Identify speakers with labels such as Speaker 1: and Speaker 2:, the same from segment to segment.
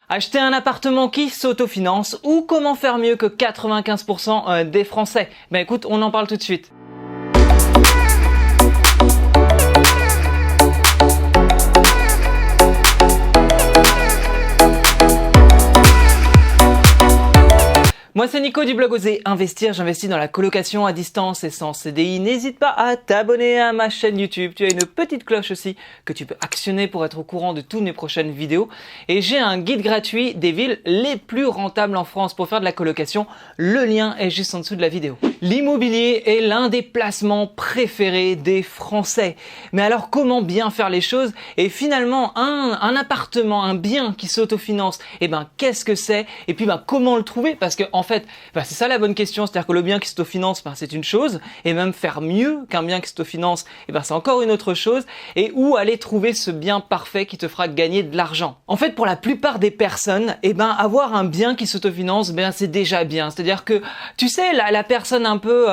Speaker 1: Acheter un appartement qui s'autofinance ou comment faire mieux que 95% des Français? Ben écoute, on en parle tout de suite. Moi c'est Nico du blog Oser Investir, j'investis dans la colocation à distance et sans CDI. N'hésite pas à t'abonner à ma chaîne YouTube, tu as une petite cloche aussi que tu peux actionner pour être au courant de toutes mes prochaines vidéos. Et j'ai un guide gratuit des villes les plus rentables en France pour faire de la colocation, le lien est juste en dessous de la vidéo. L'immobilier est l'un des placements préférés des Français. Mais alors comment bien faire les choses? Et finalement un appartement, un bien qui s'autofinance, et ben qu'est-ce que c'est? Et puis comment le trouver? Parce que en fait, c'est ça la bonne question, c'est-à-dire que le bien qui s'autofinance, c'est une chose, et même faire mieux qu'un bien qui s'autofinance, c'est encore une autre chose, et où aller trouver ce bien parfait qui te fera gagner de l'argent. En fait, pour la plupart des personnes, avoir un bien qui s'autofinance, c'est déjà bien, c'est-à-dire que, tu sais, la personne un peu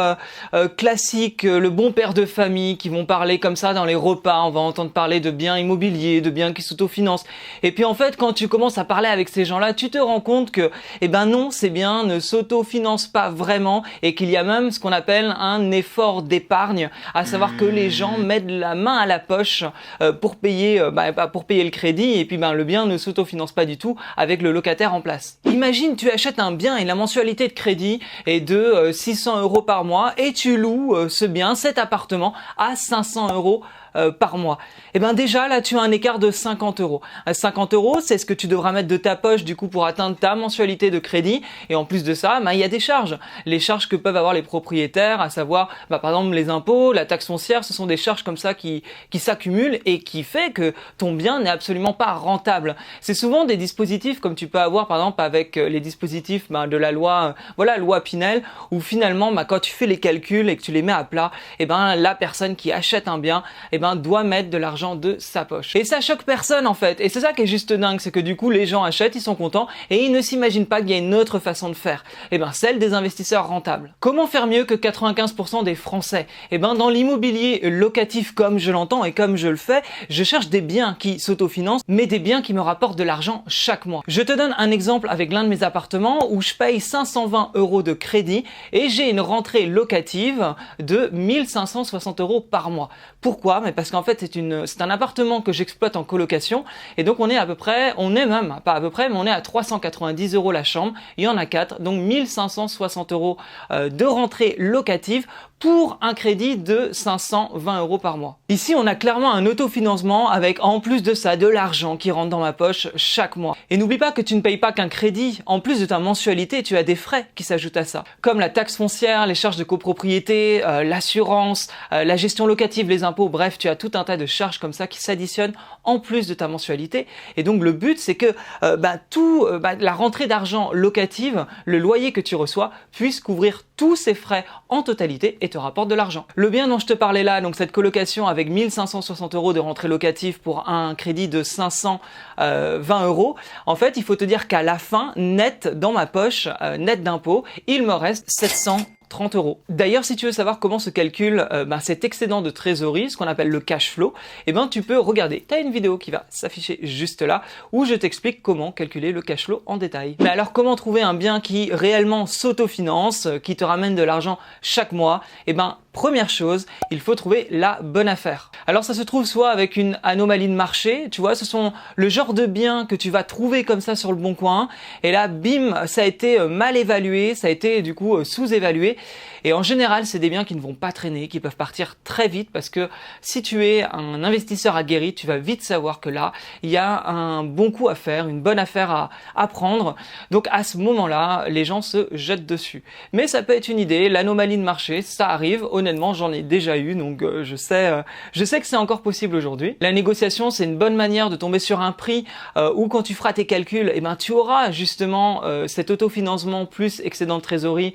Speaker 1: classique, le bon père de famille, qui vont parler comme ça dans les repas, on va entendre parler de biens immobiliers, de biens qui s'autofinancent, et puis en fait, quand tu commences à parler avec ces gens-là, tu te rends compte que, non, ces biens ne s'autofinance pas vraiment et qu'il y a même ce qu'on appelle un effort d'épargne, à savoir que les gens mettent la main à la poche pour payer le crédit et puis le bien ne s'autofinance pas du tout avec le locataire en place. Imagine tu achètes un bien et la mensualité de crédit est de 600 € par mois et tu loues ce bien, cet appartement à 500 € par mois. Déjà là tu as un écart de 50 €. 50 €, c'est ce que tu devras mettre de ta poche du coup pour atteindre ta mensualité de crédit, et en plus de ça, il y a des charges. Les charges que peuvent avoir les propriétaires, à savoir par exemple les impôts, la taxe foncière, ce sont des charges comme ça qui s'accumulent et qui fait que ton bien n'est absolument pas rentable. C'est souvent des dispositifs comme tu peux avoir par exemple avec les dispositifs de la loi loi Pinel, où finalement quand tu fais les calculs et que tu les mets à plat, la personne qui achète un bien doit mettre de l'argent de sa poche. Et ça choque personne en fait. Et c'est ça qui est juste dingue, c'est que du coup les gens achètent, ils sont contents et ils ne s'imaginent pas qu'il y a une autre façon de faire. Celle des investisseurs rentables. Comment faire mieux que 95% des Français? Dans l'immobilier locatif comme je l'entends et comme je le fais, je cherche des biens qui s'autofinancent, mais des biens qui me rapportent de l'argent chaque mois. Je te donne un exemple avec l'un de mes appartements où je paye 520 € de crédit et j'ai une rentrée locative de 1560 € par mois. Pourquoi? Parce qu'en fait c'est un appartement que j'exploite en colocation et donc on est à 390 € la chambre, il y en a 4, donc 1560 € de rentrée locative pour un crédit de 520 € par mois. Ici, on a clairement un autofinancement avec en plus de ça de l'argent qui rentre dans ma poche chaque mois. Et n'oublie pas que tu ne payes pas qu'un crédit. En plus de ta mensualité, tu as des frais qui s'ajoutent à ça, comme la taxe foncière, les charges de copropriété, l'assurance, la gestion locative, les impôts, bref, tu as tout un tas de charges comme ça qui s'additionnent en plus de ta mensualité. Et donc le but, c'est que la rentrée d'argent locative, le loyer que tu reçois, puisse couvrir tous ces frais en totalité et te rapporte de l'argent. Le bien dont je te parlais là, donc cette colocation avec 1560 € de rentrée locative pour un crédit de 520 €, en fait, il faut te dire qu'à la fin, net dans ma poche, net d'impôts, il me reste 730 €. D'ailleurs, si tu veux savoir comment se calcule cet excédent de trésorerie, ce qu'on appelle le cash flow, tu peux regarder. Tu as une vidéo qui va s'afficher juste là où je t'explique comment calculer le cash flow en détail. Mais alors, comment trouver un bien qui réellement s'autofinance, qui te ramène de l'argent chaque mois? Première chose, il faut trouver la bonne affaire. Alors ça se trouve soit avec une anomalie de marché, tu vois, ce sont le genre de biens que tu vas trouver comme ça sur le bon coin, et là bim, ça a été mal évalué, ça a été du coup sous-évalué, et en général c'est des biens qui ne vont pas traîner, qui peuvent partir très vite, parce que si tu es un investisseur aguerri, tu vas vite savoir que là, il y a un bon coup à faire, une bonne affaire à prendre, donc à ce moment-là, les gens se jettent dessus. Mais ça peut être une idée, l'anomalie de marché, ça arrive. Honnêtement, j'en ai déjà eu, donc je sais que c'est encore possible aujourd'hui. La négociation, c'est une bonne manière de tomber sur un prix où quand tu feras tes calculs, tu auras justement cet autofinancement plus excédent de trésorerie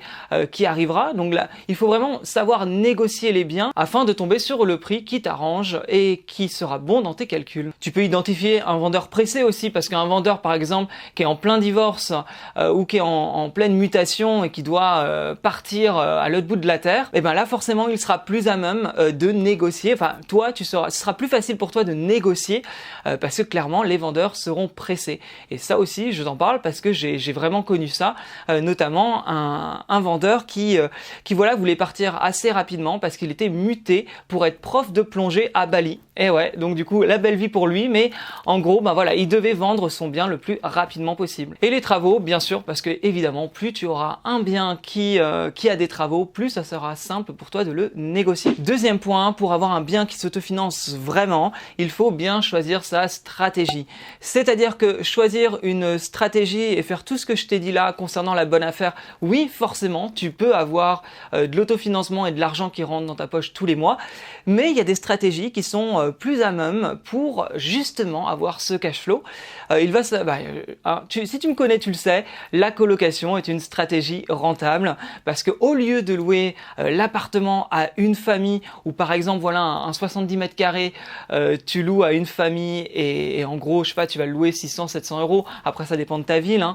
Speaker 1: qui arrivera. Donc là, il faut vraiment savoir négocier les biens afin de tomber sur le prix qui t'arrange et qui sera bon dans tes calculs. Tu peux identifier un vendeur pressé aussi, parce qu'un vendeur, par exemple, qui est en plein divorce ou qui est en pleine mutation et qui doit partir à l'autre bout de la terre, là forcément forcément il sera plus à même de négocier. Enfin, toi, ce sera plus facile pour toi de négocier parce que clairement les vendeurs seront pressés. Et ça aussi, je t'en parle parce que j'ai vraiment connu ça, notamment un vendeur qui voilà voulait partir assez rapidement parce qu'il était muté pour être prof de plongée à Bali. Et ouais, donc du coup, la belle vie pour lui, mais en gros, ben voilà, il devait vendre son bien le plus rapidement possible. Et les travaux, bien sûr, parce que évidemment, plus tu auras un bien qui a des travaux, plus ça sera simple pour toi de le négocier. Deuxième point, pour avoir un bien qui s'autofinance vraiment, il faut bien choisir sa stratégie. C'est-à-dire que choisir une stratégie et faire tout ce que je t'ai dit là concernant la bonne affaire, oui, forcément, tu peux avoir de l'autofinancement et de l'argent qui rentre dans ta poche tous les mois, mais il y a des stratégies qui sont plus à même pour justement avoir ce cash flow. Si tu me connais, tu le sais, la colocation est une stratégie rentable parce que au lieu de louer l'appartement à une famille ou par exemple voilà un 70 mètres carrés, tu loues à une famille et en gros je sais pas, tu vas le louer 600-700 euros. Après ça dépend de ta ville, hein.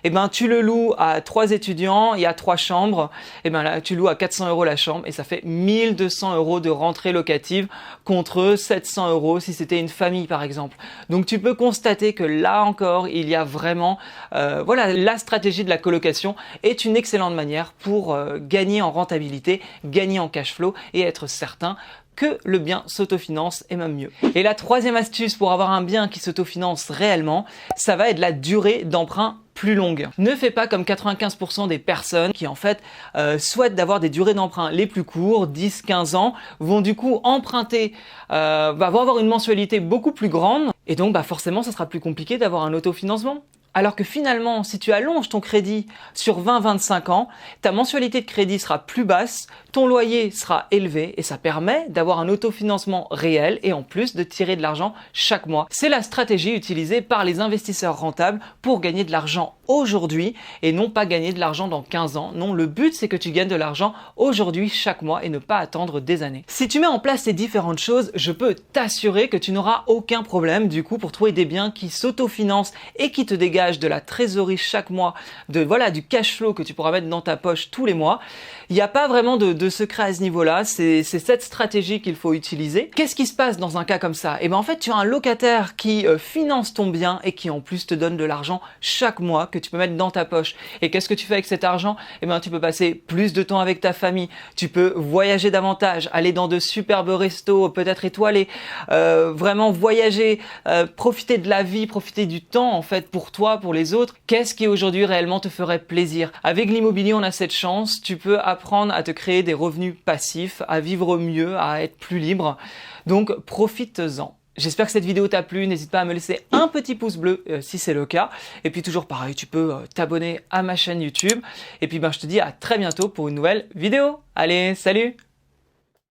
Speaker 1: Et ben tu le loues à 3 étudiants, il y a 3 chambres, et ben là tu loues à 400 euros la chambre et ça fait 1200 euros de rentrée locative contre 700 euros si c'était une famille par exemple. Donc tu peux constater que là encore il y a vraiment voilà, la stratégie de la colocation est une excellente manière pour gagner en rentabilité, gagner en cash flow et être certain que le bien s'autofinance et même mieux. Et la troisième astuce pour avoir un bien qui s'autofinance réellement, ça va être la durée d'emprunt plus longue. Ne fais pas comme 95% des personnes qui en fait souhaitent d'avoir des durées d'emprunt les plus courtes, 10-15 ans, vont du coup emprunter, vont avoir une mensualité beaucoup plus grande et donc forcément ça sera plus compliqué d'avoir un autofinancement. Alors que finalement, si tu allonges ton crédit sur 20-25 ans, ta mensualité de crédit sera plus basse, ton loyer sera élevé et ça permet d'avoir un autofinancement réel et en plus de tirer de l'argent chaque mois. C'est la stratégie utilisée par les investisseurs rentables pour gagner de l'argent aujourd'hui et non pas gagner de l'argent dans 15 ans. Non, le but c'est que tu gagnes de l'argent aujourd'hui chaque mois et ne pas attendre des années. Si tu mets en place ces différentes choses, je peux t'assurer que tu n'auras aucun problème du coup pour trouver des biens qui s'autofinancent et qui te dégagent de la trésorerie chaque mois, du cash flow que tu pourras mettre dans ta poche tous les mois. Il n'y a pas vraiment de secret à ce niveau-là, c'est cette stratégie qu'il faut utiliser. Qu'est-ce qui se passe dans un cas comme ça? Et ben en fait, tu as un locataire qui finance ton bien et qui en plus te donne de l'argent chaque mois que tu peux mettre dans ta poche. Et qu'est-ce que tu fais avec cet argent? Et ben tu peux passer plus de temps avec ta famille, tu peux voyager davantage, aller dans de superbes restos, peut-être étoilés, vraiment voyager, profiter de la vie, profiter du temps en fait pour toi, pour les autres. Qu'est-ce qui aujourd'hui réellement te ferait plaisir? Avec l'immobilier, on a cette chance, tu peux apprendre à te créer des revenus passifs, à vivre mieux, à être plus libre. Donc profites-en. J'espère que cette vidéo t'a plu, n'hésite pas à me laisser un petit pouce bleu si c'est le cas. Et puis toujours pareil, tu peux t'abonner à ma chaîne YouTube. Et puis je te dis à très bientôt pour une nouvelle vidéo. Allez, salut!